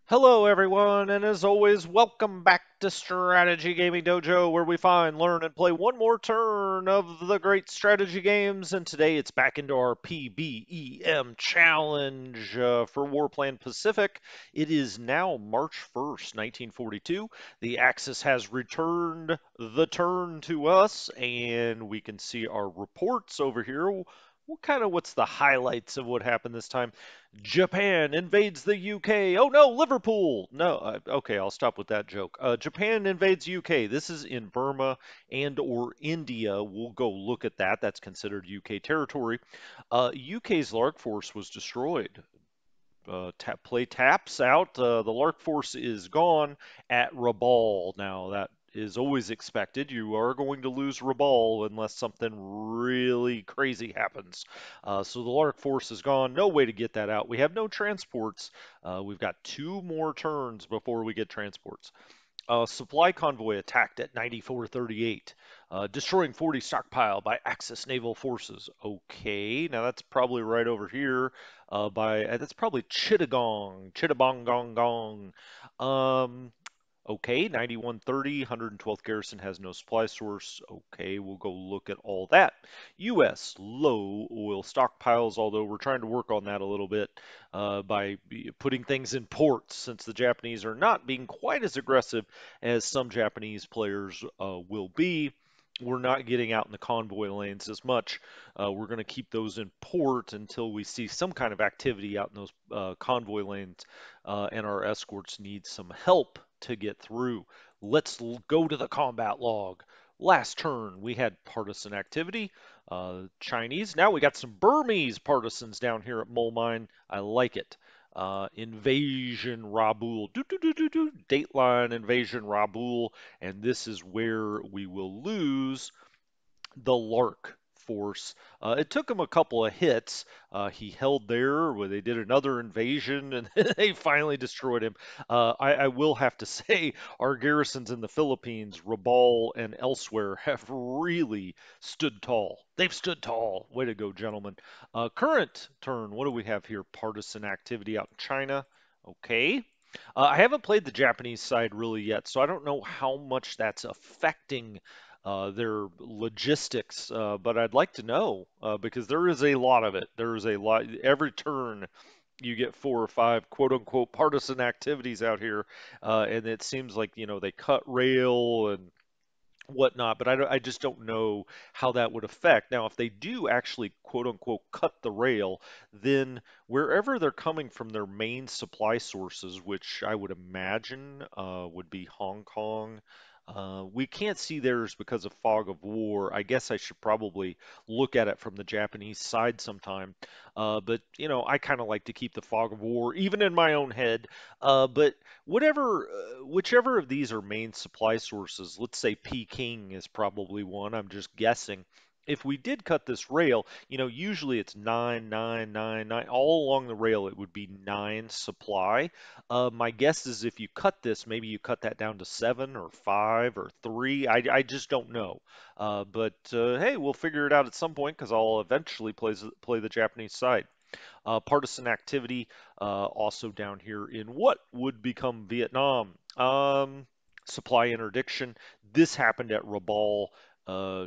Hello, everyone, and as always, welcome back to Strategy Gaming Dojo, where we find, learn, and play one more turn of the great strategy games. And today it's back into our PBEM challenge for WarPlan Pacific. It is now March 1st, 1942. The Axis has returned the turn to us, and we can see our reports over here. What's the highlights of what happened this time? Japan invades the UK. Oh no, Liverpool. No, okay, I'll stop with that joke. Japan invades UK. This is in Burma and or India. We'll go look at that. That's considered UK territory. UK's Lark Force was destroyed. Play taps out. The Lark Force is gone at Rabaul. Now that is always expected. You are going to lose Rabaul unless something really crazy happens. So the Lark Force is gone. No way to get that out. We have no transports. We've got two more turns before we get transports. Supply convoy attacked at 9438, destroying 40 stockpile by Axis naval forces. Okay, now that's probably right over here that's probably Chittagong, Chittagong Gong Gong. Um, Okay, 9130, 112th Garrison has no supply source. Okay, we'll go look at all that. U.S. low oil stockpiles, although we're trying to work on that a little bit by putting things in ports, since the Japanese are not being quite as aggressive as some Japanese players will be. We're not getting out in the convoy lanes as much. We're going to keep those in port until we see some kind of activity out in those convoy lanes, and our escorts need some help to get through. Let's go to the combat log. Last turn, we had partisan activity. Chinese. Now we got some Burmese partisans down here at Mole Mine. I like it. Invasion Rabul. Dateline Invasion Rabul. And this is where we will lose the Lark force. It took him a couple of hits. He held there where they did another invasion and they finally destroyed him. I will have to say, our garrisons in the Philippines, Rabaul, and elsewhere have really stood tall. They've stood tall. Way to go, gentlemen. Current turn, what do we have here? Partisan activity out in China. Okay. I haven't played the Japanese side really yet, so I don't know how much that's affecting their logistics, but I'd like to know because there is a lot of it. There is a lot. Every turn you get four or five quote unquote partisan activities out here, and it seems like they cut rail and whatnot, but I just don't know how that would affect. Now, if they do actually quote unquote cut the rail, then wherever they're coming from their main supply sources, which I would imagine would be Hong Kong. We can't see theirs because of fog of war. I guess I should probably look at it from the Japanese side sometime. But I kind of like to keep the fog of war even in my own head. But whichever of these are main supply sources, let's say Peking is probably one, I'm just guessing. If we did cut this rail, usually it's 9, 9, 9, 9. All along the rail, it would be 9 supply. My guess is if you cut this, maybe you cut that down to 7 or 5 or 3. I just don't know. But hey, we'll figure it out at some point because I'll eventually play the Japanese side. Partisan activity also down here in what would become Vietnam. Supply interdiction. This happened at Rabaul.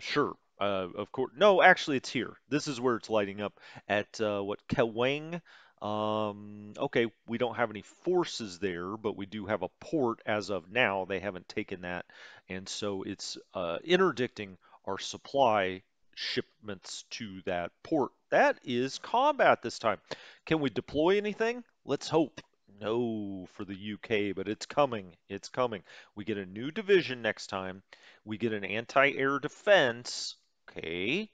Sure. Of course. No, actually, it's here. This is where it's lighting up at what Kawang. Okay, we don't have any forces there, but we do have a port as of now. They haven't taken that, and so it's interdicting our supply shipments to that port. That is combat this time. Can we deploy anything? Let's hope. No for the UK, but it's coming. It's coming. We get a new division next time. We get an anti-air defense. Okay.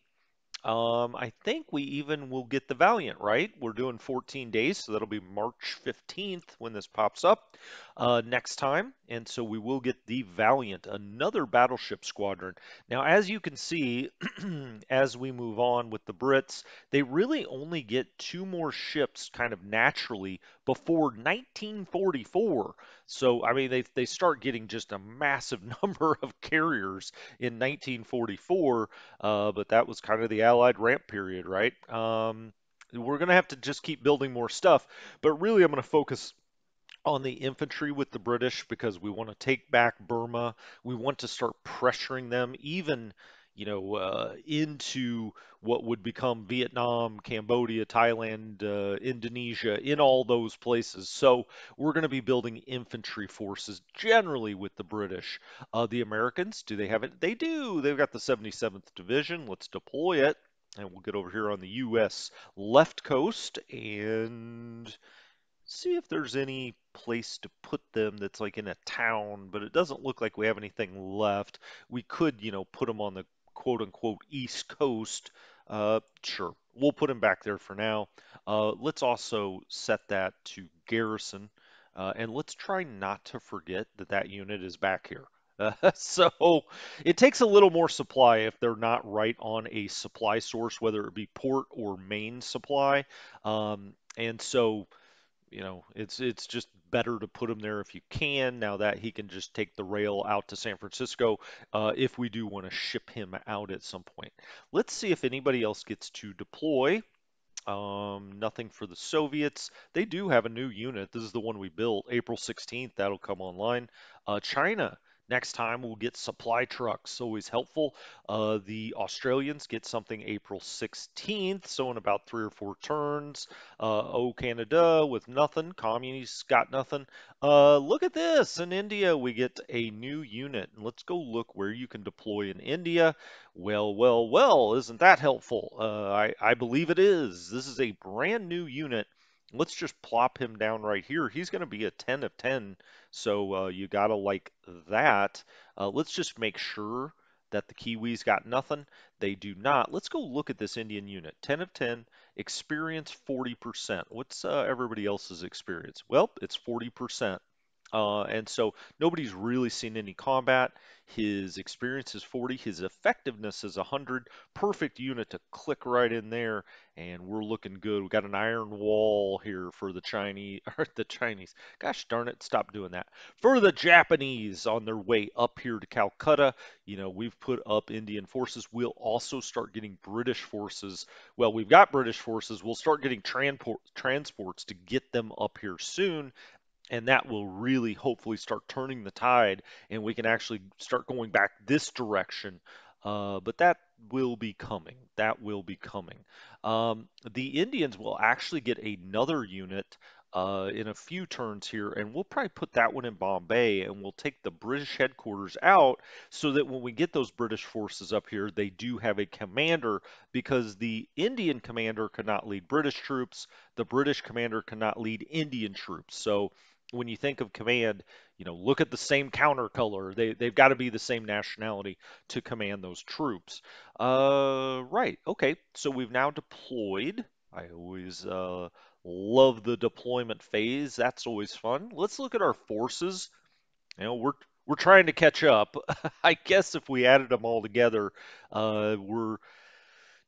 I think we even will get the Valiant, right? We're doing 14 days, so that'll be March 15th when this pops up next time. And so we will get the Valiant, another battleship squadron. Now, as you can see, as we move on with the Brits, they really only get two more ships kind of naturally before 1944. So, I mean, they start getting just a massive number of carriers in 1944, but that was kind of the Allied ramp period, right? We're going to have to just keep building more stuff, but really I'm going to focus on the infantry with the British because we want to take back Burma. We want to start pressuring them, even into what would become Vietnam, Cambodia, Thailand, Indonesia, in all those places. So we're going to be building infantry forces generally with the British. The Americans, do they have it? They do. They've got the 77th Division. Let's deploy it. And we'll get over here on the U.S. left coast and see if there's any place to put them that's like in a town, but it doesn't look like we have anything left. We could, put them on the quote unquote East Coast. Sure, we'll put them back there for now. Let's also set that to garrison, and let's try not to forget that that unit is back here. So it takes a little more supply if they're not right on a supply source, whether it be port or main supply. And so it's just better to put him there if you can. Now that he can just take the rail out to San Francisco, if we do want to ship him out at some point. Let's see if anybody else gets to deploy. Nothing for the Soviets. They do have a new unit. This is the one we built, April 16th. That'll come online. China. Next time we'll get supply trucks. Always helpful. The Australians get something April 16th, so in about 3 or 4 turns. Canada with nothing. Communists got nothing. Look at this. In India, we get a new unit. And let's go look where you can deploy in India. Well, well, well, isn't that helpful? I believe it is. This is a brand new unit. Let's just plop him down right here. He's going to be a 10 of 10, so you got to like that. Let's just make sure that the Kiwis got nothing. They do not. Let's go look at this Indian unit. 10 of 10, experience 40%. What's everybody else's experience? Well, it's 40%. And so nobody's really seen any combat. His experience is 40, his effectiveness is 100. Perfect unit to click right in there, and we're looking good. We got an iron wall here for the Chinese, or the Chinese. Gosh darn it, stop doing that. For the Japanese on their way up here to Calcutta, we've put up Indian forces. We'll also start getting British forces. Well, we've got British forces. We'll start getting transports to get them up here soon, and that will really hopefully start turning the tide and we can actually start going back this direction. But that will be coming. That will be coming. The Indians will actually get another unit in a few turns here, and we'll probably put that one in Bombay, and we'll take the British headquarters out so that when we get those British forces up here, they do have a commander, because the Indian commander cannot lead British troops, the British commander cannot lead Indian troops. So when you think of command, look at the same counter color. They've got to be the same nationality to command those troops. Right. Okay. So we've now deployed. I always love the deployment phase. That's always fun. Let's look at our forces. We're trying to catch up. I guess if we added them all together, we're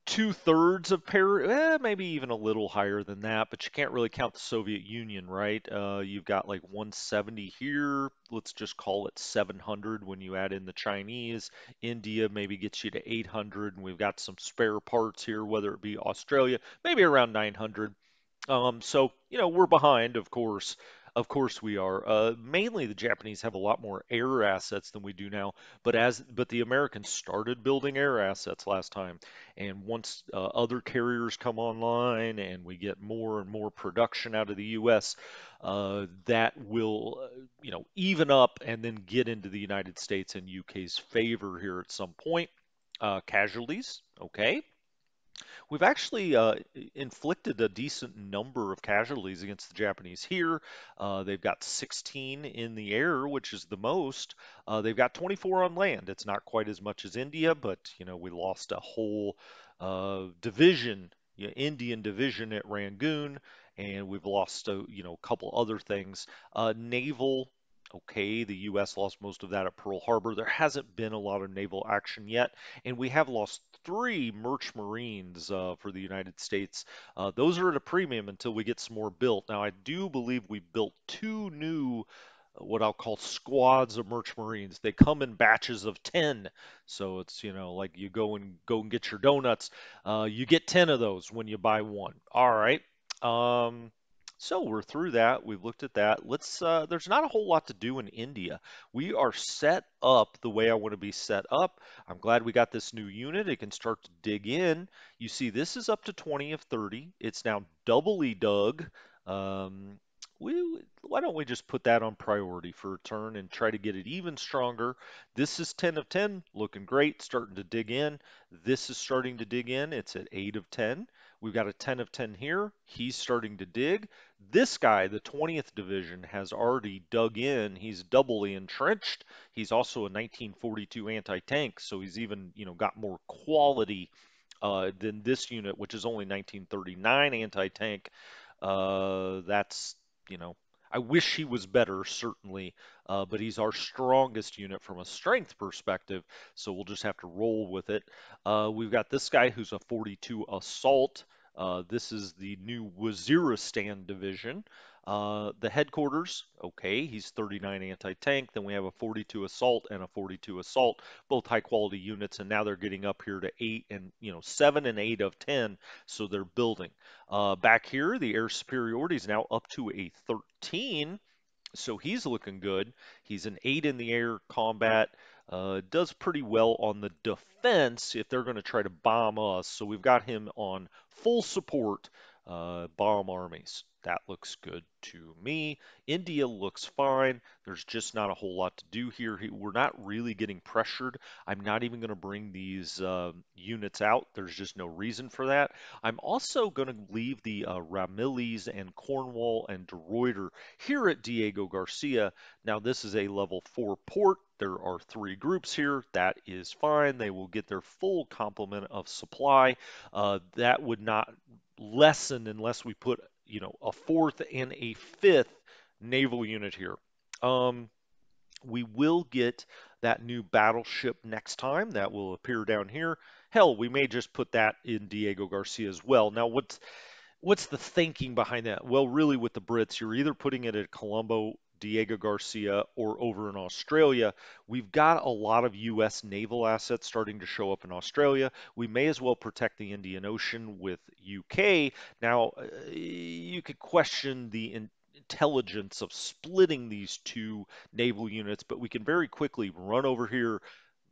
2/3 of maybe even a little higher than that, but you can't really count the Soviet Union, right? You've got like 170 here. Let's just call it 700 when you add in the Chinese. India maybe gets you to 800, and we've got some spare parts here, whether it be Australia, maybe around 900. So, we're behind, of course. Of course we are. Mainly the Japanese have a lot more air assets than we do now, but the Americans started building air assets last time. And once other carriers come online and we get more and more production out of the U.S., that will, even up and then get into the United States and UK's favor here at some point. Casualties, okay. We've actually inflicted a decent number of casualties against the Japanese here. They've got 16 in the air, which is the most. They've got 24 on land. It's not quite as much as India, but we lost a whole division, Indian division at Rangoon, and we've lost a couple other things. Naval. Okay, the U.S. lost most of that at Pearl Harbor. There hasn't been a lot of naval action yet, and we have lost 3 Merch Marines for the United States. Those are at a premium until we get some more built. Now, I do believe we built 2 new, what I'll call squads of Merch Marines. They come in batches of 10, so it's like you go and get your donuts. You get 10 of those when you buy one. All right. Um, So we're through that. We've looked at that. There's not a whole lot to do in India. We are set up the way I want to be set up. I'm glad we got this new unit. It can start to dig in. You see, this is up to 20 of 30. It's now doubly dug. Um, why don't we just put that on priority for a turn and try to get it even stronger? This is 10 of 10, looking great, starting to dig in. This is starting to dig in. It's at 8 of 10. We've got a 10 of 10 here. He's starting to dig. This guy, the 20th Division, has already dug in. He's doubly entrenched. He's also a 1942 anti-tank, so he's even, got more quality than this unit, which is only 1939 anti-tank. That's, you know, I wish he was better, certainly, but he's our strongest unit from a strength perspective, so we'll just have to roll with it. We've got this guy who's a 42 assault. This is the new Waziristan division. The headquarters, okay, he's 39 anti-tank. Then we have a 42 assault and a 42 assault, both high quality units, and now they're getting up here to 8 and 7 and 8 of 10, so they're building. Back here, the air superiority is now up to a 13, so he's looking good. He's an 8 in the air combat. Does pretty well on the defense if they're going to try to bomb us. So we've got him on full support, bomb armies. That looks good to me. India looks fine. There's just not a whole lot to do here. We're not really getting pressured. I'm not even going to bring these units out. There's just no reason for that. I'm also going to leave the Ramillies and Cornwall and De Ruyter here at Diego Garcia. Now, this is a level 4 port. There are 3 groups here. That is fine. They will get their full complement of supply. That would not lessen unless we put, a 4th and a 5th naval unit here. Um, we will get that new battleship next time. That will appear down here. Hell, we may just put that in Diego Garcia as well. Now, what's the thinking behind that? Well, really, with the Brits, you're either putting it at Colombo, Diego Garcia, or over in Australia. We've got a lot of U.S. naval assets starting to show up in Australia. We may as well protect the Indian Ocean with UK. Now, you could question the intelligence of splitting these two naval units, but we can very quickly run over here,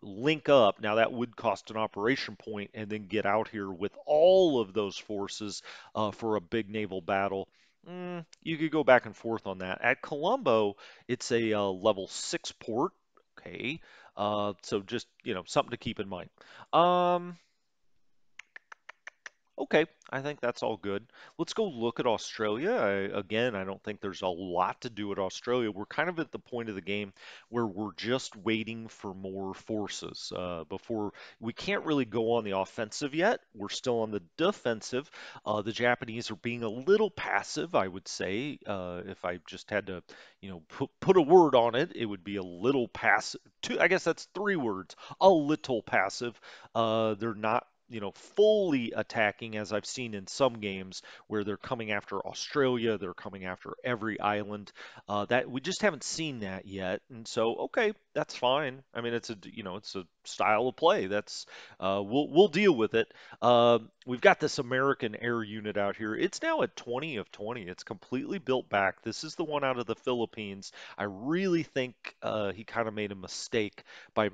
link up. Now that would cost an operation point, and then get out here with all of those forces for a big naval battle. You could go back and forth on that. At Colombo, it's a level 6 port. Okay, so just something to keep in mind. Um, Okay, I think that's all good. Let's go look at Australia. Again, I don't think there's a lot to do at Australia. We're kind of at the point of the game where we're just waiting for more forces before we can't really go on the offensive yet. We're still on the defensive. The Japanese are being a little passive, I would say. If I just had to, put a word on it, it would be a little passive. I guess that's 3 words. A little passive. They're not fully attacking as I've seen in some games where they're coming after Australia, they're coming after every island. That we just haven't seen that yet, and so okay, that's fine. I mean, it's a style of play. We'll deal with it. We've got this American air unit out here. It's now at 20 of 20. It's completely built back. This is the one out of the Philippines. I really think he kind of made a mistake by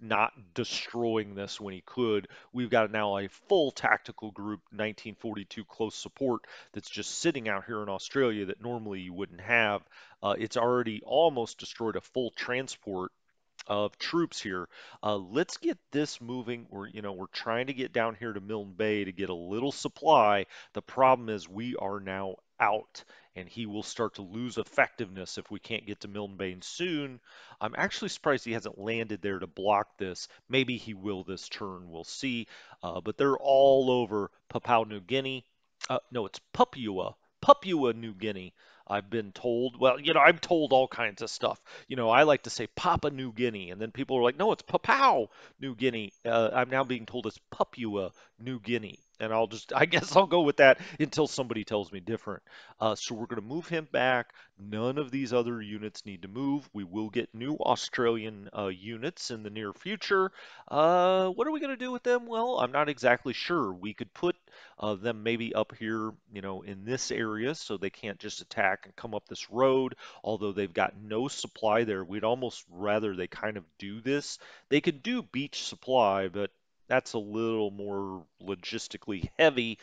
not destroying this when he could. We've got now a full tactical group 1942 close support that's just sitting out here in Australia that normally you wouldn't have. It's already almost destroyed a full transport of troops here. Let's get this moving. We're trying to get down here to Milne Bay to get a little supply. The problem is we are now out, and he will start to lose effectiveness if we can't get to Milne Bay soon. I'm actually surprised he hasn't landed there to block this. Maybe he will this turn. We'll see. But they're all over Papua New Guinea. No, it's Papua New Guinea. I've been told. Well, I'm told all kinds of stuff. I like to say Papua New Guinea, and then people are like, no, it's Papua New Guinea. I'm now being told it's Papua New Guinea. And I guess I'll go with that until somebody tells me different. So we're going to move him back. None of these other units need to move. We will get new Australian units in the near future. What are we going to do with them? Well, I'm not exactly sure. We could put them maybe up here, in this area so they can't just attack and come up this road, although they've got no supply there. We'd almost rather they kind of do this. They could do beach supply, but that's a little more logistically heavy.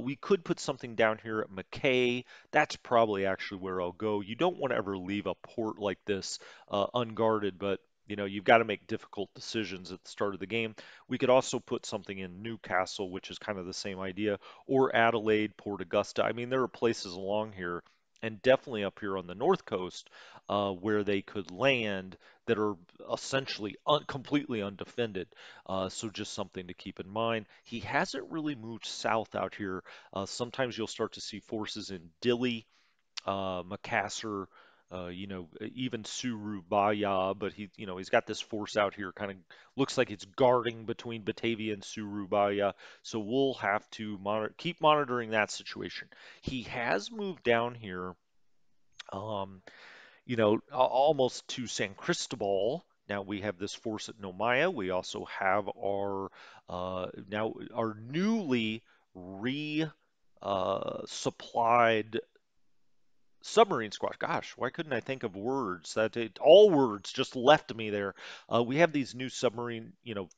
We could put something down here at McKay. That's probably actually where I'll go. You don't want to ever leave a port like this unguarded, but you've got to make difficult decisions at the start of the game. We could also put something in Newcastle, which is kind of the same idea, or Adelaide, Port Augusta. I mean, there are places along here, and definitely up here on the north coast, where they could land that are essentially completely undefended. So just something to keep in mind. He hasn't really moved south out here. Sometimes you'll start to see forces in Dili, Macassar, even Surabaya, but he's got this force out here, kind of looks like it's guarding between Batavia and Surabaya. So we'll have to keep monitoring that situation. He has moved down here. Um, almost to San Cristobal. Now we have this force at Nomaya. We also have our now our newly re supplied submarine squad. Gosh, why couldn't I think of words? All words just left me there. We have these new submarine,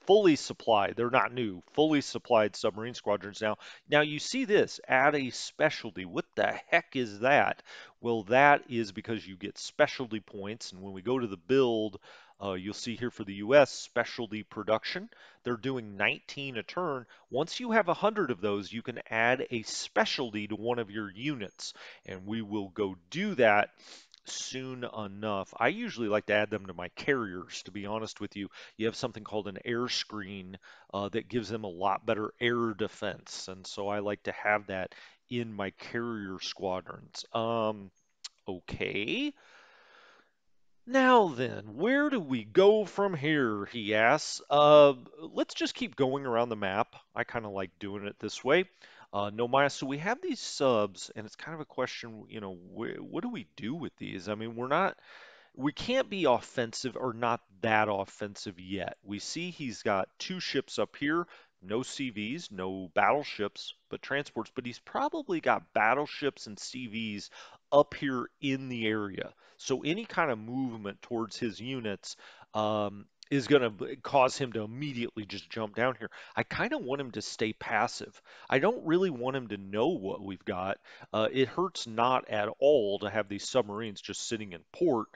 fully supplied. They're not new, fully supplied submarine squadrons now. Now you see this, add a specialty. What the heck is that? Well, that is because you get specialty points, and when we go to the build, you'll see here for the U.S. specialty production. They're doing 19 a turn. Once you have 100 of those, you can add a specialty to one of your units, and we will go do that soon enough. I usually like to add them to my carriers, to be honest with you. You have something called an air screen that gives them a lot better air defense, and so I like to have that in my carrier squadrons. Okay. Now then, where do we go from here? He asks. Let's just keep going around the map. I kind of like doing it this way. No, Maya, so we have these subs, and it's kind of a question, what do we do with these? I mean, we can't be offensive or not that offensive yet. We see he's got two ships up here, no CVs, no battleships, but transports, but he's probably got battleships and CVs up here in the area. So any kind of movement towards his units is going to cause him to immediately just jump down here. I kind of want him to stay passive. I don't really want him to know what we've got. It hurts not at all to have these submarines just sitting in port.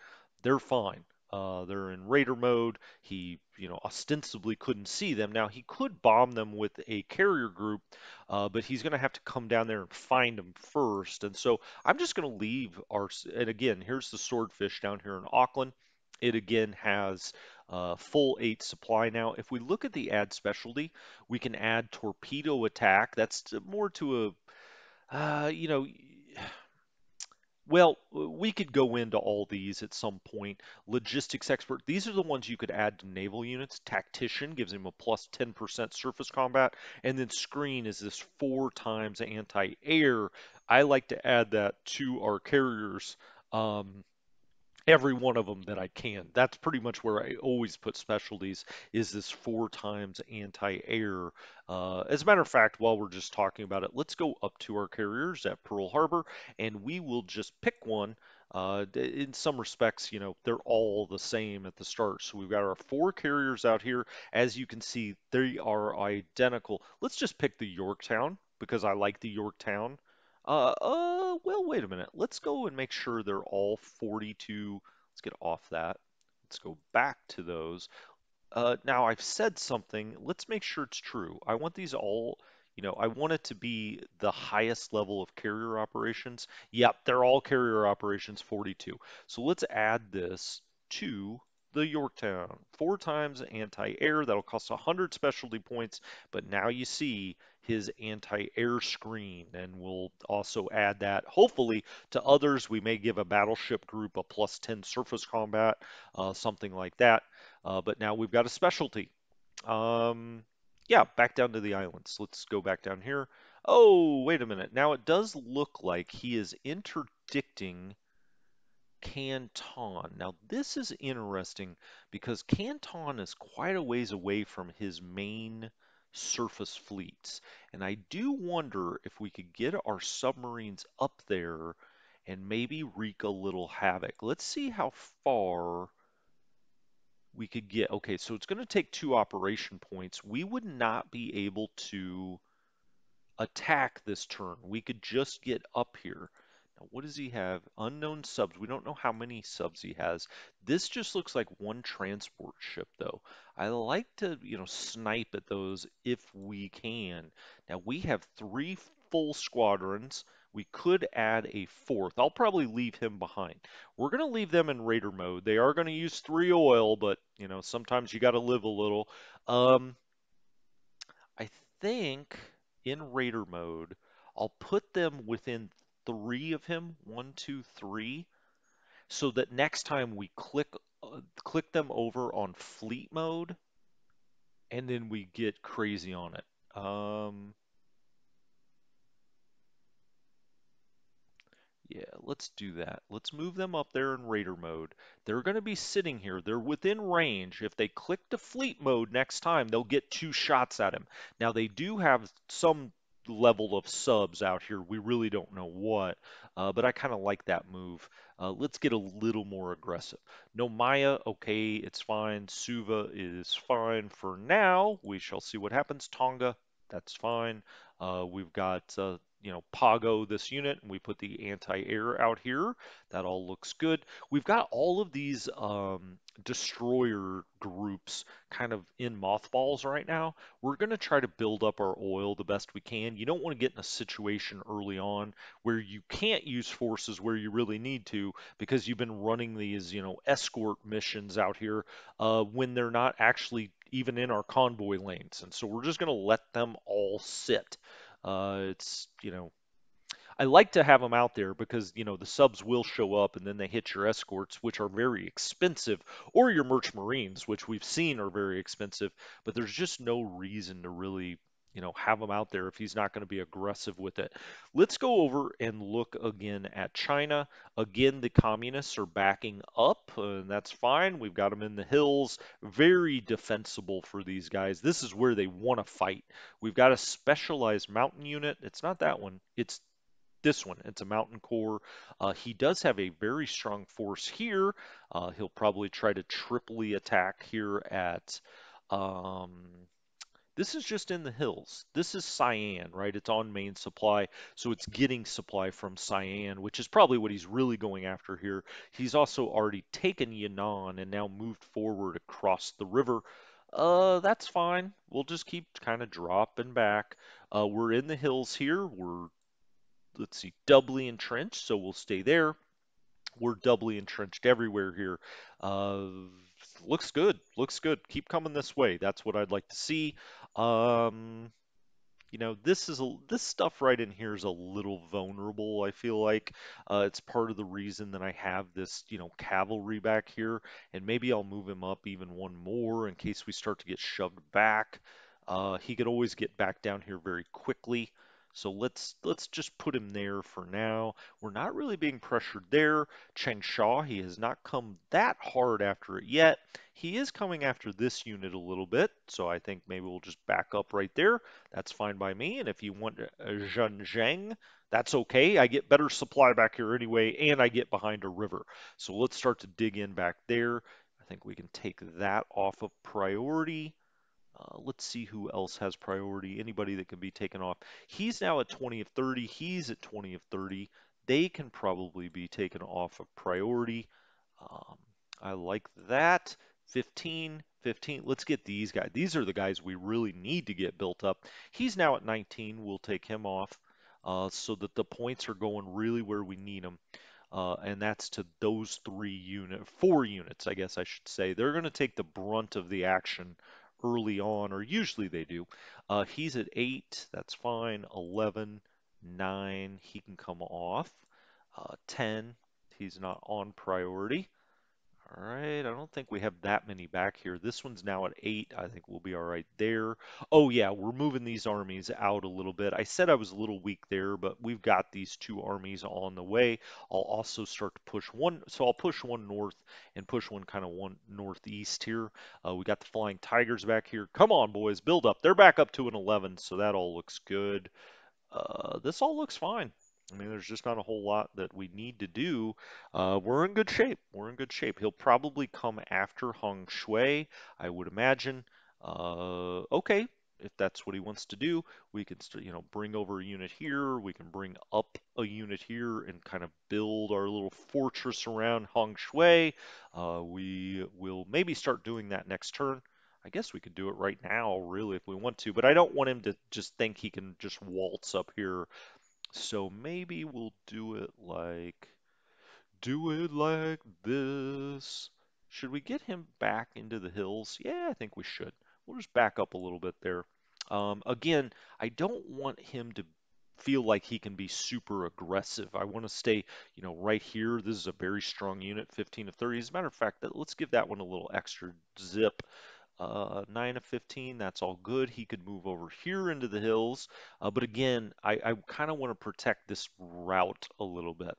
They're fine. They're in raider mode. He, ostensibly couldn't see them. Now, he could bomb them with a carrier group, but he's going to have to come down there and find them first. And so I'm just going to leave and again, here's the swordfish down here in Auckland. It again has full 8 supply now. If we look at the add specialty, we can add torpedo attack. That's more to a. Well, we could go into all these at some point. Logistics expert, these are the ones you could add to naval units. Tactician gives him a plus 10% surface combat. And then screen is this 4 times anti-air. I like to add that to our carriers. Every one of them that I can. That's pretty much where I always put specialties is this 4 times anti-air. As a matter of fact, while we're just talking about it, let's go up to our carriers at Pearl Harbor and we will just pick one. In some respects, they're all the same at the start. So we've got our 4 carriers out here. As you can see, they are identical. Let's just pick the Yorktown because I like the Yorktown. Well, wait a minute. Let's go and make sure they're all 42. Let's get off that. Let's go back to those. Now I've said something. Let's make sure it's true. I want these all, I want it to be the highest level of carrier operations. Yep, they're all carrier operations 42. So let's add this to the Yorktown. 4 times anti-air. That'll cost 100 specialty points. But now you see his anti-air screen, and we'll also add that hopefully to others. We may give a battleship group a plus 10 surface combat, something like that. But now we've got a specialty. Um, Yeah, back down to the islands. Let's go back down here. Oh, wait a minute. Now it does look like he is interdicting Canton. Now this is interesting because Canton is quite a ways away from his main surface fleets. And I do wonder if we could get our submarines up there and maybe wreak a little havoc. Let's see how far we could get. Okay, so it's going to take 2 operation points. We would not be able to attack this turn. We could just get up here. Now, what does he have? Unknown subs. We don't know how many subs he has. This just looks like one transport ship, though. I like to, snipe at those if we can. Now, we have 3 full squadrons. We could add a 4th. I'll probably leave him behind. We're going to leave them in raider mode. They are going to use 3 oil, but, sometimes you got to live a little. Um, I think in Raider mode, I'll put them within 3 of him, 1, 2, 3, so that next time we click them over on fleet mode, and then we get crazy on it. Yeah, let's do that. Let's move them up there in raider mode. They're going to be sitting here. They're within range. If they click to fleet mode next time, they'll get 2 shots at him. Now, they do have some level of subs out here. We really don't know what, but I kind of like that move. Let's get a little more aggressive. No Maya, okay, it's fine. Suva is fine for now. We shall see what happens. Tonga, that's fine. We've got Pago this unit, and we put the anti-air out here. That all looks good. We've got all of these destroyer groups kind of in mothballs right now. We're going to try to build up our oil the best we can. You don't want to get in a situation early on where you can't use forces where you really need to because you've been running these, escort missions out here when they're not actually even in our convoy lanes. And so we're just going to let them all sit. I like to have them out there because, the subs will show up and then they hit your escorts, which are very expensive, or your merch marines, which we've seen are very expensive, but there's just no reason to really, have him out there if he's not going to be aggressive with it. Let's go over and look again at China. Again, the communists are backing up, and that's fine. We've got them in the hills, very defensible for these guys. This is where they want to fight. We've got a specialized mountain unit. It's not that one. It's this one. It's a mountain core. He does have a very strong force here. He'll probably try to triply attack here at. Um, this is just in the hills. This is Cyan, right? It's on main supply, so it's getting supply from Cyan, which is probably what he's really going after here. He's also already taken Yan'an and now moved forward across the river. That's fine. We'll just keep kind of dropping back. We're in the hills here. We're let's see, doubly entrenched, so we'll stay there. We're doubly entrenched everywhere here. Uh, looks good. Looks good. Keep coming this way. That's what I'd like to see. Um, this stuff right in here is a little vulnerable, I feel like. It's part of the reason that I have this, cavalry back here, and maybe I'll move him up even one more in case we start to get shoved back. He could always get back down here very quickly. So let's just put him there for now. We're not really being pressured there. Changsha, he has not come that hard after it yet. He is coming after this unit a little bit, so I think maybe we'll just back up right there. That's fine by me. And if you want Zhenjiang, that's okay. I get better supply back here anyway, and I get behind a river. So let's start to dig in back there. I think we can take that off of priority. Let's see who else has priority. Anybody that can be taken off. He's now at 20 of 30. He's at 20 of 30. They can probably be taken off of priority. Um, I like that. 15, 15. Let's get these guys. These are the guys we really need to get built up. He's now at 19. We'll take him off so that the points are going really where we need them. And that's to those 4 units, I guess I should say. They're going to take the brunt of the action early on, or usually they do. He's at 8, that's fine. 11, 9, he can come off. 10, he's not on priority. All right, I don't think we have that many back here. This one's now at 8. I think we'll be all right there. Oh yeah, we're moving these armies out a little bit. I said I was a little weak there, but we've got these two armies on the way. I'll also start to push one, so I'll push one north and push one kind of one northeast here. We got the Flying Tigers back here. Come on, boys, build up. They're back up to an 11, so that all looks good. This all looks fine. I mean, there's just not a whole lot that we need to do. We're in good shape. We're in good shape. He'll probably come after Hong Shui, I would imagine. Okay, if that's what he wants to do, we can, bring over a unit here. We can bring up a unit here and kind of build our little fortress around Hong Shui. We will maybe start doing that next turn. I guess we could do it right now, really, if we want to, but I don't want him to just think he can just waltz up here. So maybe we'll do it like this. Should we get him back into the hills? Yeah, I think we should. We'll just back up a little bit there. Again, I don't want him to feel like he can be super aggressive. I want to stay, right here. This is a very strong unit, 15 to 30. As a matter of fact, let's give that one a little extra zip. 9 of 15, that's all good. He could move over here into the hills. But again, I kind of want to protect this route a little bit.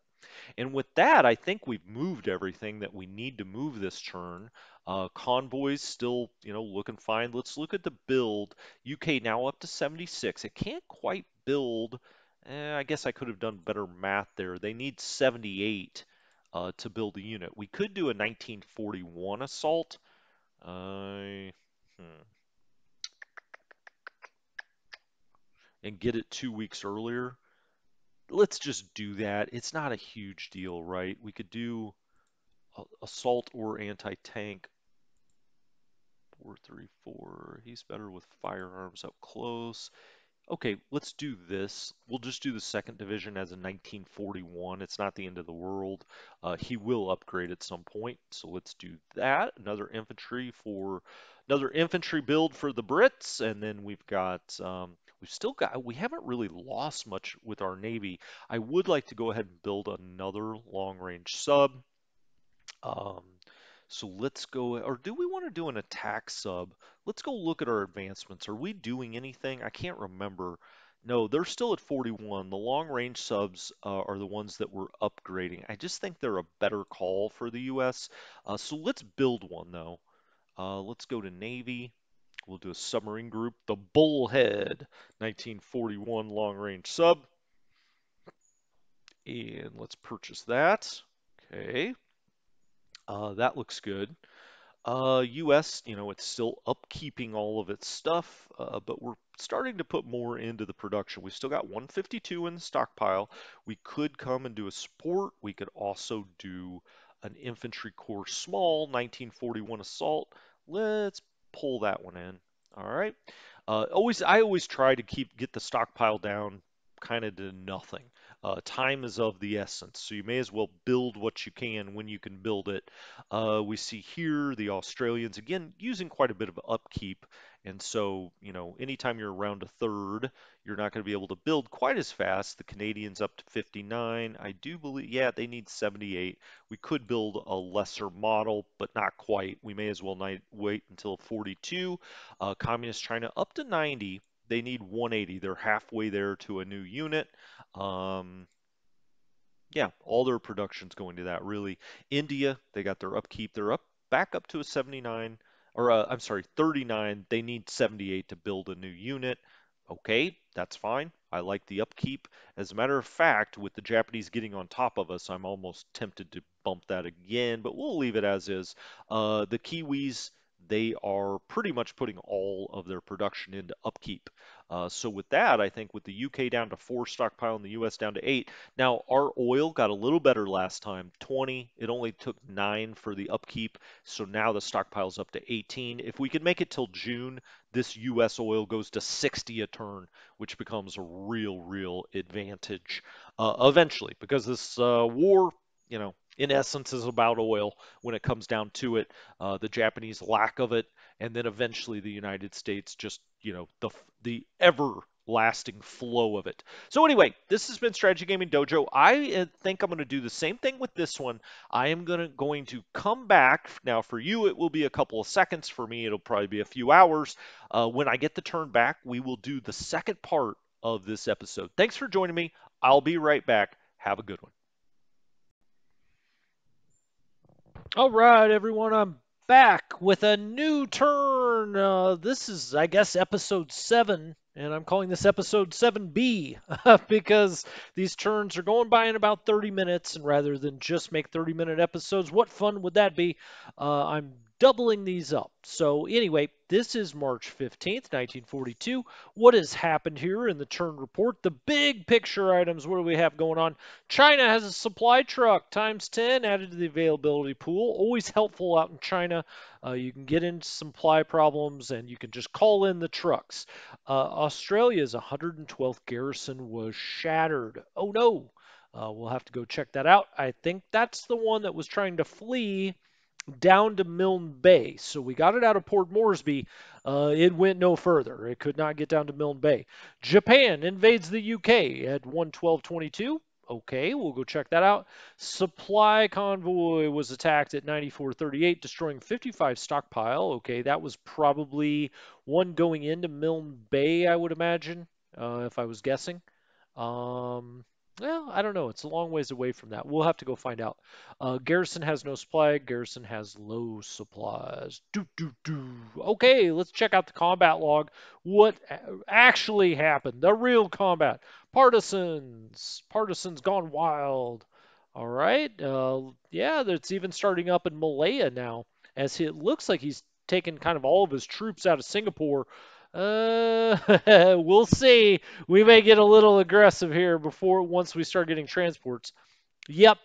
And with that, I think we've moved everything that we need to move this turn. Convoys still, looking fine. Let's look at the build. UK now up to 76. It can't quite build. I guess I could have done better math there. They need 78 to build a unit. We could do a 1941 assault. I and get it 2 weeks earlier. Let's just do that. It's not a huge deal, right? We could do assault or anti-tank. 434. He's better with firearms up close. Okay, let's do this. We'll just do the second division as a 1941. It's not the end of the world. He will upgrade at some point, so let's do that. Another infantry build for the Brits, and then we haven't really lost much with our Navy. I would like to go ahead and build another long-range sub. Um, so let's go, or do we want to do an attack sub? Let's go look at our advancements. Are we doing anything? I can't remember. No, they're still at 41. The long range subs are the ones that we're upgrading. I just think they're a better call for the US. So let's build one though. Let's go to Navy. We'll do a submarine group, the Bullhead 1941 long range sub. And let's purchase that. Okay, that looks good. US, it's still upkeeping all of its stuff, but we're starting to put more into the production. We still got 152 in the stockpile. We could come and do a support. We could also do an infantry corps small 1941 assault. Let's pull that one in. All right. I always try to get the stockpile down kind of to nothing. Time is of the essence, so you may as well build what you can when you can build it. We see here the Australians, again, using quite a bit of upkeep. And so, anytime you're around a third, you're not going to be able to build quite as fast. The Canadians up to 59. I do believe, yeah, they need 78. We could build a lesser model, but not quite. We may as well wait until 42. Communist China up to 90. They need 180. They're halfway there to a new unit. Um, yeah, all their production's going to that really. India, they got their upkeep. They're back up to a 79, or I'm sorry, 39. They need 78 to build a new unit. Okay, that's fine. I like the upkeep. As a matter of fact, with the Japanese getting on top of us, I'm almost tempted to bump that again, but we'll leave it as is. The Kiwis, they are pretty much putting all of their production into upkeep. So with that, I think with the UK down to 4 stockpile and the US down to 8, now, our oil got a little better last time, 20. It only took 9 for the upkeep, so now the stockpile's up to 18. If we can make it till June, this US oil goes to 60 a turn, which becomes a real advantage eventually, because this war, in essence is about oil when it comes down to it, the Japanese lack of it, and then eventually the United States just, the ever lasting flow of it. So anyway, this has been Strategy Gaming Dojo. I think I'm going to do the same thing with this one. I am going to come back. Now for you, it will be a couple of seconds. For me, it'll probably be a few hours. When I get the turn back, we will do the second part of this episode. Thanks for joining me. I'll be right back. Have a good one. All right, everyone, I'm back with a new turn. This is, I guess, episode 7, and I'm calling this episode 7B because these turns are going by in about 30 minutes, and rather than just make 30-minute episodes, what fun would that be? I'm doubling these up. So, anyway, this is March 15th, 1942. What has happened here in the turn report? The big picture items, what do we have going on? China has a supply truck times 10 added to the availability pool. Always helpful out in China. You can get into supply problems and you can just call in the trucks. Australia's 112th garrison was shattered. Oh no! We'll have to go check that out. I think that's the one that was trying to flee down to Milne Bay. So we got it out of Port Moresby. It went no further. It could not get down to Milne Bay. Japan invades the UK at 112.22. Okay, we'll go check that out. Supply convoy was attacked at 94.38, destroying 55 stockpile. Okay, that was probably one going into Milne Bay, I would imagine, if I was guessing. Um, well, I don't know. It's a long ways away from that. We'll have to go find out. Garrison has no supply. Garrison has low supplies. Do do do. Okay, let's check out the combat log. What actually happened? The real combat. Partisans. Partisans gone wild. All right. Yeah, it's even starting up in Malaya now, as it looks like he's taken kind of all of his troops out of Singapore. We'll see. We may get a little aggressive here before once we start getting transports. Yep,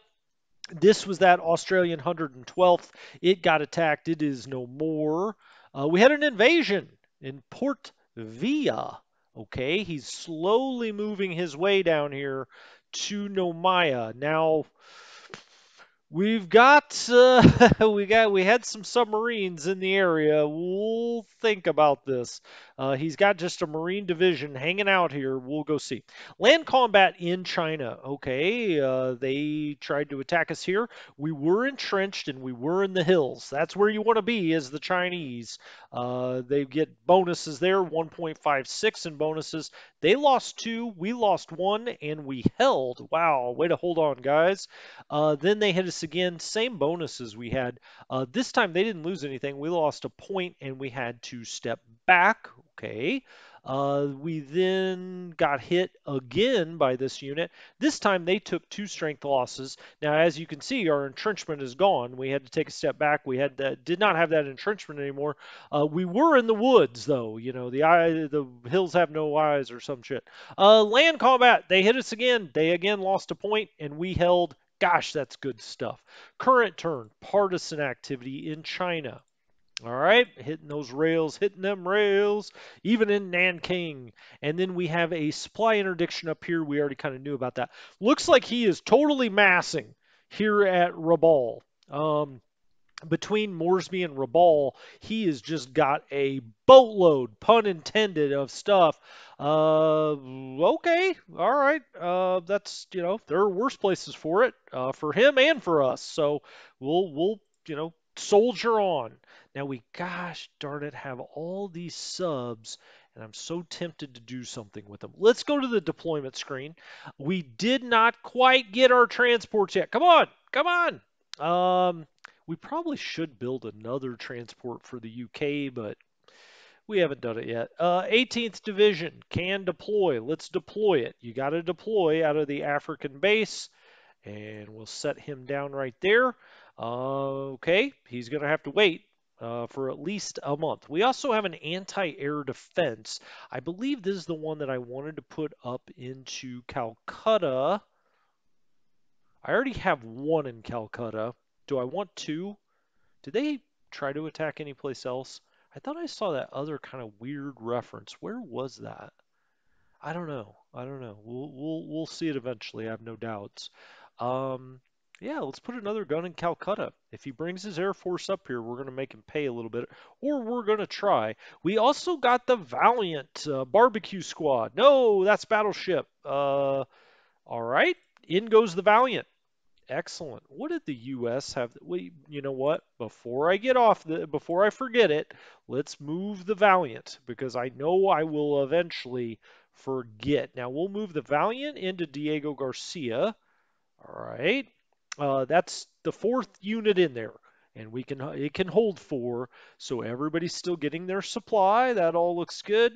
this was that Australian 112th. It got attacked. It is no more. We had an invasion in Port Vila. Okay, he's slowly moving his way down here to Nomaya. Now, we've got we had some submarines in the area. We'll think about this. He's got just a marine division hanging out here. We'll go see. Land combat in China. Okay, they tried to attack us here. We were entrenched and we were in the hills. That's where you want to be as the Chinese. They get bonuses there, 1.56 in bonuses. They lost 2, we lost 1, and we held. Wow, way to hold on, guys. Then they hit us again, same bonuses we had. This time they didn't lose anything. We lost a point and we had to step back. Okay. We then got hit again by this unit. This time they took 2 strength losses. Now, as you can see, our entrenchment is gone. We had to take a step back. We had that, did not have that entrenchment anymore. We were in the woods, though. You know, the hills have no eyes or some shit. Land combat, they hit us again. They again lost a point, and we held. Gosh, that's good stuff. Current turn, partisan activity in China. All right, hitting those rails, hitting them rails, even in Nanking. And then we have a supply interdiction up here. We already kind of knew about that. Looks like he is totally massing here at Rabal. Between Moresby and Rabal, he has just got a boatload, pun intended, of stuff. Okay, all right. That's there are worse places for it, for him and for us. So we'll soldier on. Now we, gosh darn it, have all these subs, and I'm so tempted to do something with them. Let's go to the deployment screen. We did not quite get our transports yet. Come on, come on. We probably should build another transport for the UK, but we haven't done it yet. 18th Division can deploy. Let's deploy it. You got to deploy out of the African base, and we'll set him down right there. Okay, he's going to have to wait for at least a month. We also have an anti-air defense. I believe this is the one that I wanted to put up into Calcutta. I already have one in Calcutta. Do I want 2? Did they try to attack any place else? I thought I saw that other kind of weird reference. Where was that? I don't know. I don't know. We'll see it eventually. I have no doubts. Um, Yeah, let's put another gun in Calcutta. If he brings his Air Force up here, we're going to make him pay a little bit, or we're going to try. We also got the Valiant Barbecue Squad. No, that's Battleship. All right, in goes the Valiant. Excellent. What did the U.S. have? Wait, you know what? Before I forget it, let's move the Valiant because I know I will eventually forget. Now we'll move the Valiant into Diego Garcia. All right. That's the fourth unit in there, and we can it can hold four, so everybody's still getting their supply. That all looks good.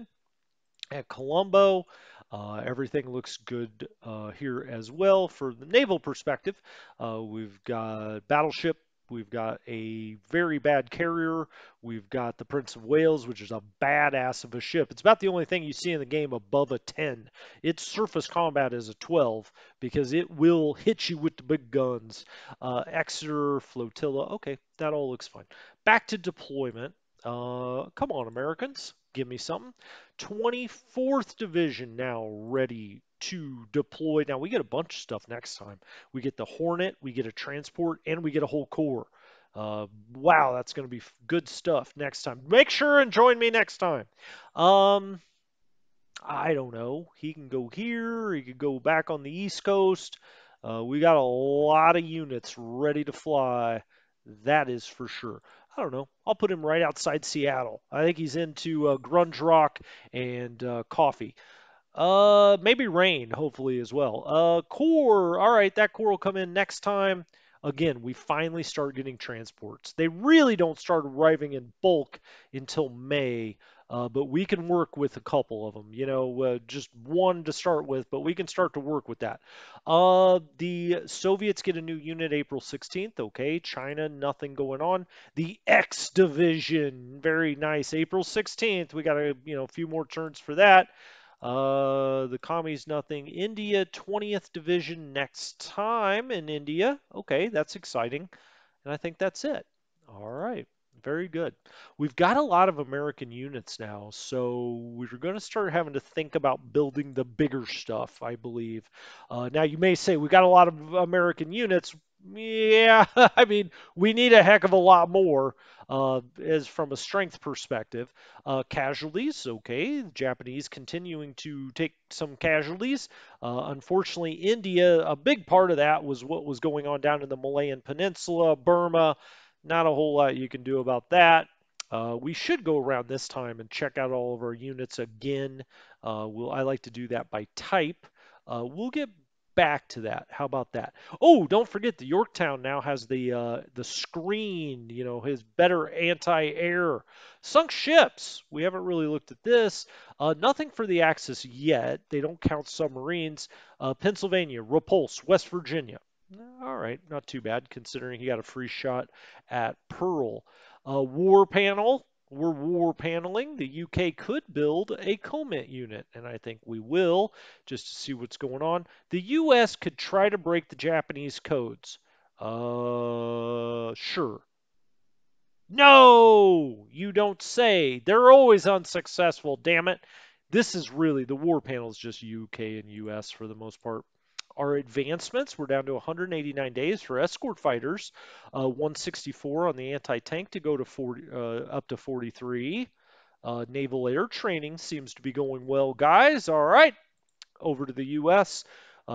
At Colombo, everything looks good here as well for the naval perspective. We've got battleship. We've got a very bad carrier. We've got the Prince of Wales, which is a badass of a ship. It's about the only thing you see in the game above a 10. Its surface combat is a 12 because it will hit you with the big guns. Exeter flotilla. Okay, that all looks fine. Back to deployment. Come on, Americans. Give me something. 24th Division now ready to deploy. Now we get a bunch of stuff next time. We get the Hornet, we get a transport, and we get a whole corps. Wow, that's going to be good stuff next time. Make sure and join me next time. Um, I don't know. He can go here. He could go back on the East Coast. We got a lot of units ready to fly. That is for sure. I don't know. I'll put him right outside Seattle. I think he's into grunge rock and coffee. Maybe rain, hopefully as well. Core. All right, that core will come in next time. Again, we finally start getting transports. They really don't start arriving in bulk until May, but we can work with a couple of them. Just one to start with, but we can start to work with that. The Soviets get a new unit April 16th. Okay, China, nothing going on. The X division, very nice. April 16th. We got a few more turns for that. The commies nothing. India 20th Division next time in India. Okay, that's exciting. And I think that's it. All right. Very good. We've got a lot of American units now, so we're going to start having to think about building the bigger stuff, I believe. Now, you may say we got a lot of American units. Yeah, I mean, we need a heck of a lot more as from a strength perspective. Casualties, okay. The Japanese continuing to take some casualties. Unfortunately, India, a big part of that was what was going on down in the Malayan Peninsula, Burma. Not a whole lot you can do about that. We should go around this time and check out all of our units again. I like to do that by type. We'll get back to that. How about that? Oh, don't forget the Yorktown now has the screen. His better anti-air sunk ships. We haven't really looked at this. Nothing for the Axis yet. They don't count submarines. Pennsylvania, Repulse, West Virginia. All right, not too bad considering he got a free shot at Pearl. War panel. We're war paneling. The UK could build a Comet unit, and I think we will, just to see what's going on. The US could try to break the Japanese codes. Sure. No, you don't say. They're always unsuccessful, damn it. This is really, the war panel is just UK and US for the most part. Our advancements, we're down to 189 days for escort fighters, 164 on the anti-tank to go to 40, up to 43. Naval air training seems to be going well, guys. All right, over to the U.S.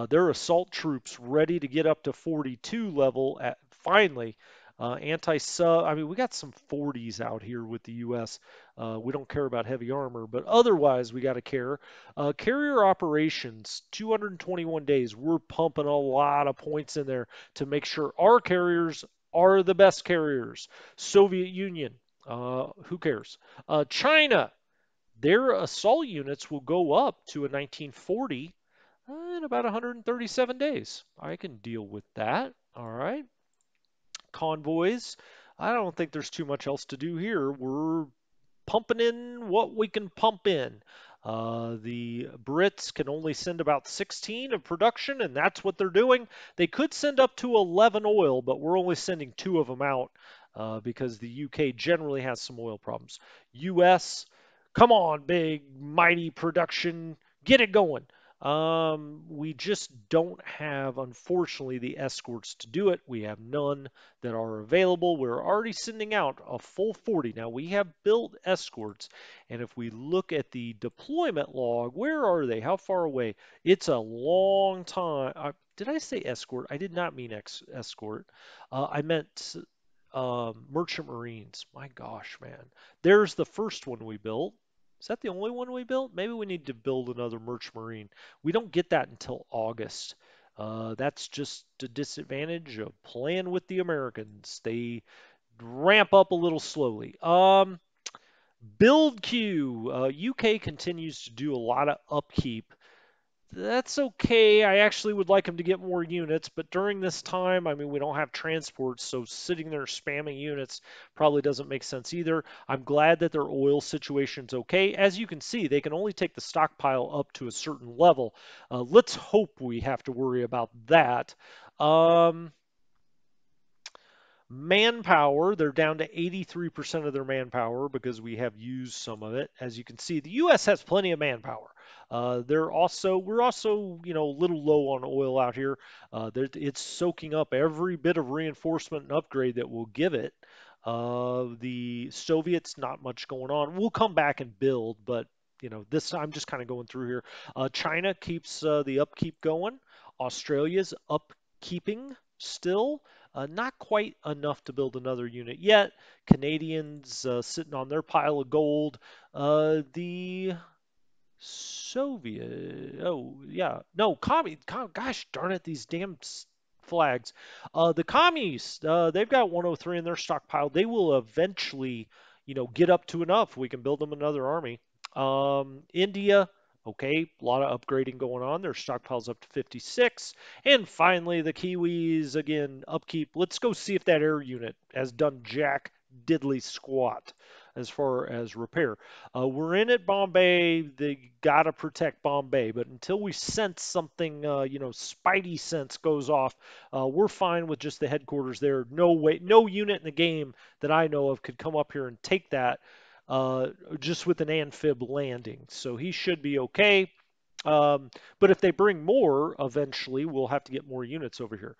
Their assault troops ready to get up to 42 level at finally. Anti-sub, I mean, we got some 40s out here with the U.S. We don't care about heavy armor, but otherwise we got to care. Carrier operations, 221 days. We're pumping a lot of points in there to make sure our carriers are the best carriers. Soviet Union, who cares? China, their assault units will go up to a 1940 in about 137 days. I can deal with that. All right. Convoys. I don't think there's too much else to do here. We're pumping in what we can pump in. The Brits can only send about 16 of production, and that's what they're doing. They could send up to 11 oil, but we're only sending two of them out because the UK generally has some oil problems. US, come on, big, mighty production, get it going. We just don't have, unfortunately, the escorts to do it. We have none that are available. We're already sending out a full 40. Now, we have built escorts, and if we look at the deployment log, where are they? How far away? It's a long time. Did I say escort? I did not mean escort. I meant merchant marines. My gosh, man. There's the first one we built. Is that the only one we built? Maybe we need to build another merchant marine. We don't get that until August. That's just a disadvantage of playing with the Americans. They ramp up a little slowly. Build queue. UK continues to do a lot of upkeep. That's okay. I actually would like him to get more units, but during this time, I mean, we don't have transports, so sitting there spamming units probably doesn't make sense either. I'm glad that their oil situation's okay. As you can see, they can only take the stockpile up to a certain level. Let's hope we have to worry about that. Um, Manpower, they're down to 83% of their manpower because we have used some of it. As you can see, the U.S. has plenty of manpower. We're also, a little low on oil out here. It's soaking up every bit of reinforcement and upgrade that we'll give it. The Soviets, not much going on. We'll come back and build, but this I'm just kind of going through here. China keeps the upkeep going. Australia's upkeeping still. Not quite enough to build another unit yet. Canadians sitting on their pile of gold. The Soviet. Oh, yeah. No, gosh darn it, these damn flags. The commies, they've got 103 in their stockpile. They will eventually, get up to enough. We can build them another army. India, okay, a lot of upgrading going on. Their stockpile's up to 56. And finally, the Kiwis, again, upkeep. Let's go see if that air unit has done jack diddly squat as far as repair. We're in at Bombay. They gotta protect Bombay, but until we sense something, Spidey sense goes off, we're fine with just the headquarters there. No way, no unit in the game that I know of could come up here and take that uh, just with an amphib landing. So he should be okay. But if they bring more, eventually we'll have to get more units over here.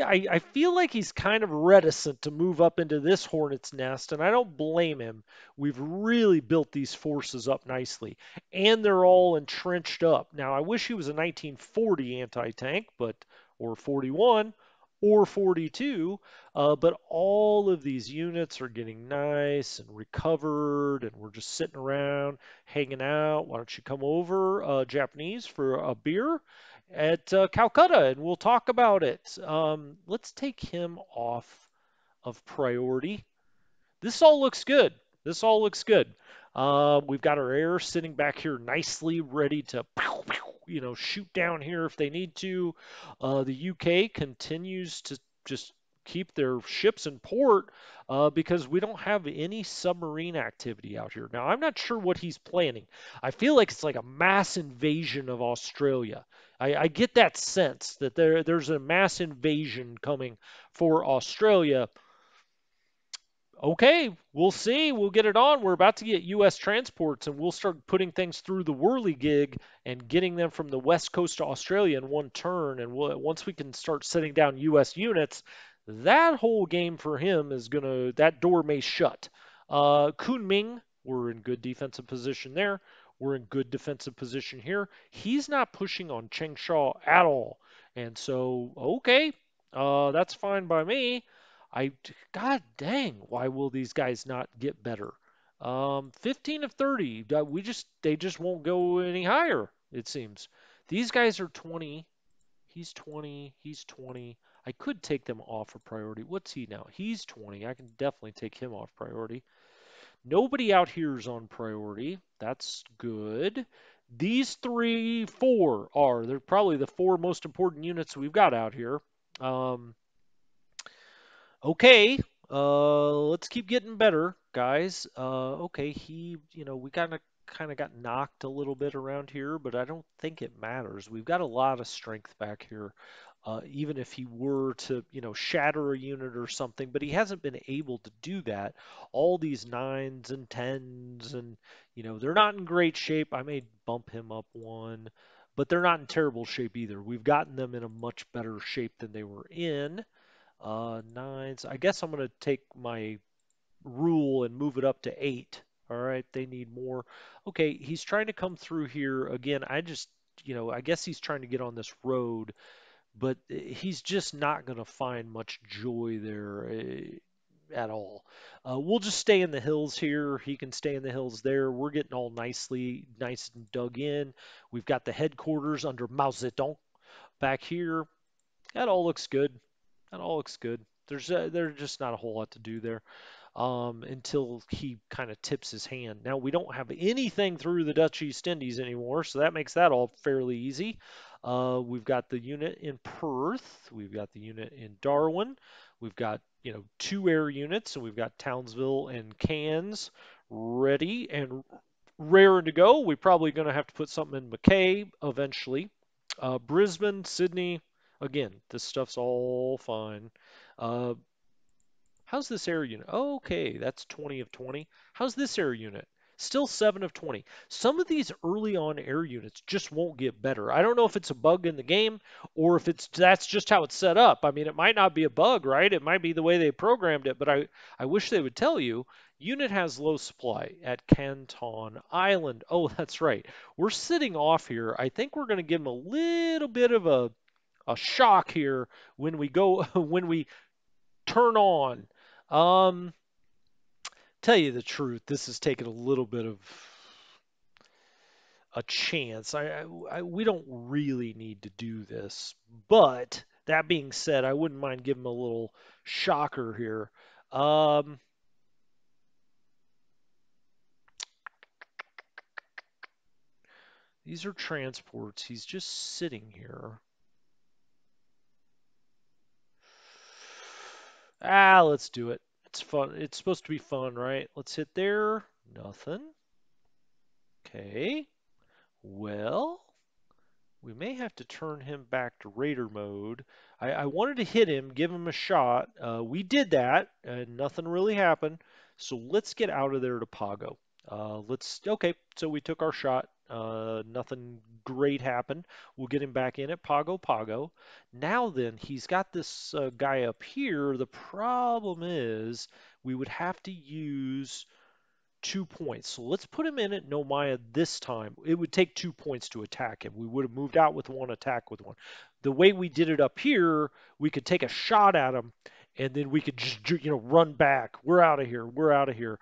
I feel like he's kind of reticent to move up into this hornet's nest, and I don't blame him. We've really built these forces up nicely, and they're all entrenched up. Now, I wish he was a 1940 anti-tank, or 41, or 42, but all of these units are getting nice and recovered, and we're just sitting around hanging out. Why don't you come over, Japanese, for a beer? At Calcutta, and we'll talk about it. Let's take him off of priority. This all looks good. This all looks good. We've got our air sitting back here nicely, ready to, shoot down here if they need to. The UK continues to just keep their ships in port because we don't have any submarine activity out here. Now, I'm not sure what he's planning. I feel like it's like a mass invasion of Australia. I get that sense that there's a mass invasion coming for Australia. Okay, we'll see. We'll get it on. We're about to get U.S. transports, and we'll start putting things through the whirligig and getting them from the west coast to Australia in one turn. And once we can start setting down U.S. units, that whole game for him is gonna. That door may shut. Kunming, we're in good defensive position there. We're in good defensive position here. He's not pushing on Changsha at all, and so okay, that's fine by me. I, God dang, why will these guys not get better? 15 of 30. They just won't go any higher, it seems. These guys are 20. He's 20. He's 20. I could take them off of priority. What's he now? He's 20. I can definitely take him off priority. Nobody out here is on priority. That's good. These three, four are. They're probably the four most important units we've got out here. Um, Okay, let's keep getting better, guys. Okay, we kind of got knocked a little bit around here, but I don't think it matters. We've got a lot of strength back here. Even if he were to, shatter a unit or something, but he hasn't been able to do that. All these nines and tens, and they're not in great shape. I may bump him up one, but they're not in terrible shape either. We've gotten them in a much better shape than they were in. Nines. I guess I'm going to take my rule and move it up to 8. All right, they need more. Okay, he's trying to come through here again. I guess he's trying to get on this road, but he's just not going to find much joy there at all. We'll just stay in the hills here. He can stay in the hills there. We're getting all nice and dug in. We've got the headquarters under Mao Zedong back here. That all looks good. That all looks good. There's just not a whole lot to do there until he kind of tips his hand. Now we don't have anything through the Dutch East Indies anymore, so that makes that all fairly easy. We've got the unit in Perth. We've got the unit in Darwin. We've got 2 air units, and we've got Townsville and Cairns ready and raring to go. We're probably going to have to put something in Mackay eventually. Brisbane, Sydney. Again, this stuff's all fine. Uh, How's this air unit? Oh, okay, that's 20 of 20. How's this air unit? Still 7 of 20. Some of these early on air units just won't get better. I don't know if it's a bug in the game or if that's just how it's set up. I mean, it might not be a bug, right? It might be the way they programmed it, but I wish they would tell you. Unit has low supply at Canton Island. Oh, that's right. We're sitting off here. I think we're going to give them a little bit of a shock here when we go when we turn on. Um, Tell you the truth, this has taken a little bit of a chance. We don't really need to do this, but that being said, I wouldn't mind giving a little shocker here. Um, these are transports. He's just sitting here. Let's do it. It's fun. It's supposed to be fun, right? Let's hit there. Nothing. Okay. Well, we may have to turn him back to Raider mode. I wanted to hit him, give him a shot. We did that, and nothing really happened. So let's get out of there to Pago. Okay, so we took our shot. Nothing great happened. We'll get him back in at Pago. Now then, he's got this guy up here. The problem is we would have to use 2 points. So let's put him in at Nomaya this time. It would take 2 points to attack him. We would have moved out with one, attack with one. The way we did it up here, we could take a shot at him and then we could just run back. We're out of here. We're out of here.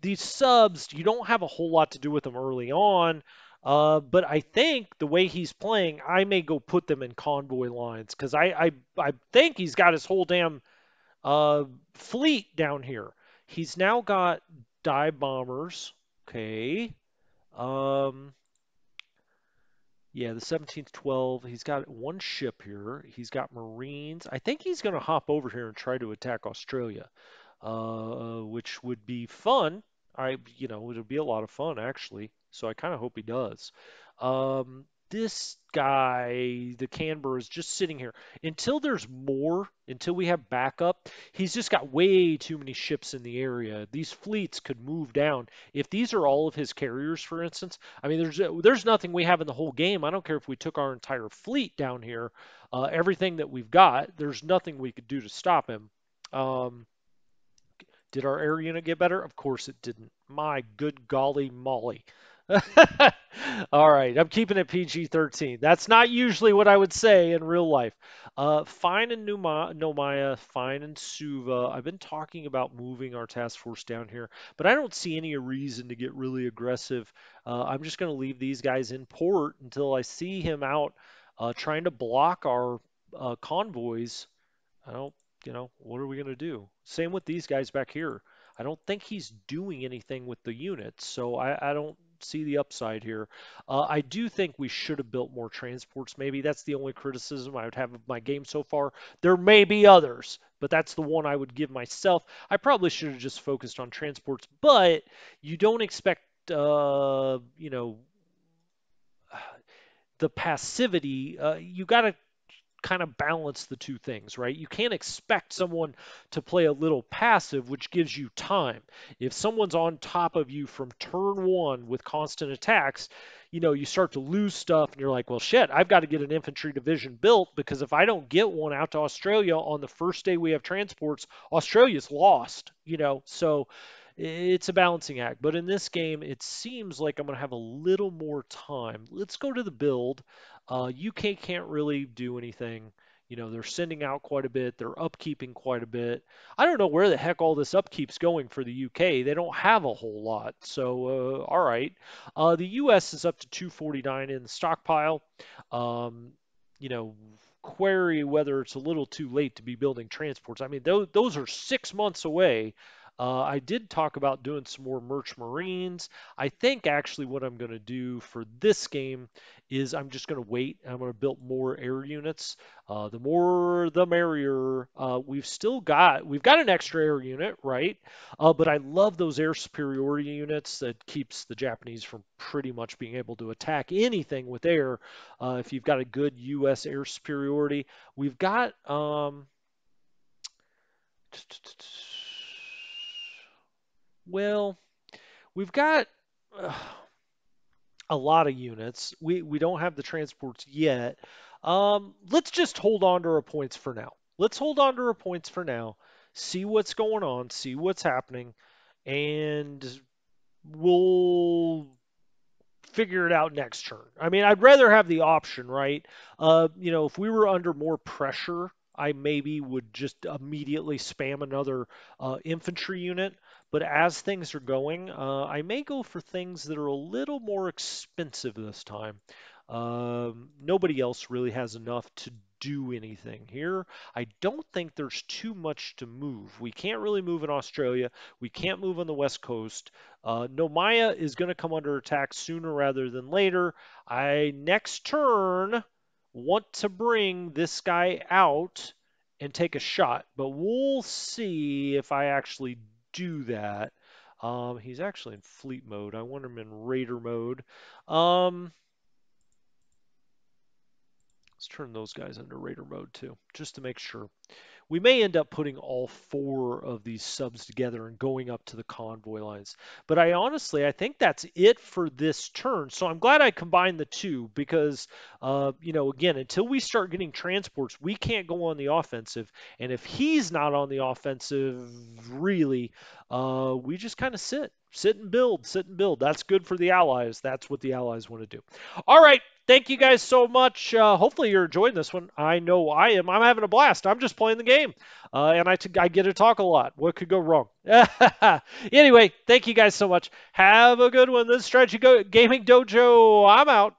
These subs, you don't have a whole lot to do with them early on. But I think the way he's playing, I may go put them in convoy lines because I think he's got his whole damn uh, fleet down here. He's now got dive bombers. Okay. Um, yeah, the 17th 12. He's got one ship here. He's got Marines. I think he's going to hop over here and try to attack Australia, which would be fun. It'll be a lot of fun actually. So I kind of hope he does. This guy, the Canberra, is just sitting here until there's more, until we have backup. He's just got way too many ships in the area. These fleets could move down. If these are all of his carriers, for instance, I mean, there's nothing we have in the whole game. I don't care if we took our entire fleet down here, everything that we've got. There's nothing we could do to stop him. Um, did our air unit get better? Of course it didn't. My good golly molly. All right, I'm keeping it PG-13. That's not usually what I would say in real life. Fine in Nomaya, fine in Suva. I've been talking about moving our task force down here, but I don't see any reason to get really aggressive. I'm just going to leave these guys in port until I see him out trying to block our convoys. I don't, what are we going to do? Same with these guys back here. I don't think he's doing anything with the units, so I don't see the upside here. I do think we should have built more transports, maybe. That's the only criticism I would have of my game so far. There may be others, but that's the one I would give myself. I probably should have just focused on transports, but you don't expect, the passivity. You got to kind of balance the two things, right? You can't expect someone to play a little passive, which gives you time. If someone's on top of you from turn one with constant attacks, you start to lose stuff and you're like, well, shit, I've got to get an infantry division built because if I don't get one out to Australia on the first day we have transports, Australia's lost, So it's a balancing act. But in this game, it seems like I'm going to have a little more time. Let's go to the build. UK can't really do anything. They're sending out quite a bit. They're upkeeping quite a bit. I don't know where the heck all this upkeep's going for the UK. They don't have a whole lot. So, all right. The US is up to 249 in the stockpile. Um, you know, query whether it's a little too late to be building transports. I mean, those are 6 months away. I did talk about doing some more merch marines. I think actually what I'm going to do for this game is I'm just going to wait. I'm going to build more air units. The more, the merrier. We've got an extra air unit, right? But I love those air superiority units that keeps the Japanese from pretty much being able to attack anything with air. If you've got a good U.S. air superiority, we've got well, we've got uh, a lot of units. We don't have the transports yet. Let's just hold on to our points for now. Let's hold on to our points for now. See what's going on. See what's happening, and we'll figure it out next turn. I mean, I'd rather have the option, right? If we were under more pressure, I maybe would just immediately spam another infantry unit. But as things are going, I may go for things that are a little more expensive this time. Nobody else really has enough to do anything here. I don't think there's too much to move. We can't really move in Australia. We can't move on the West Coast. Nomaya is going to come under attack sooner rather than later. I next turn want to bring this guy out and take a shot, but we'll see if I actually do that. He's actually in fleet mode. I want him in raider mode. Um, let's turn those guys into raider mode too, just to make sure. We may end up putting all four of these subs together and going up to the convoy lines. But I think that's it for this turn. So I'm glad I combined the two because, again, until we start getting transports, we can't go on the offensive. And if he's not on the offensive, really, we just kind of sit and build, sit and build. That's good for the Allies. That's what the Allies want to do. All right. Thank you guys so much. Hopefully you're enjoying this one. I know I am. I'm having a blast. I'm just playing the game, and I get to talk a lot. What could go wrong? Anyway, thank you guys so much. Have a good one. This is Strategy Gaming Dojo. I'm out.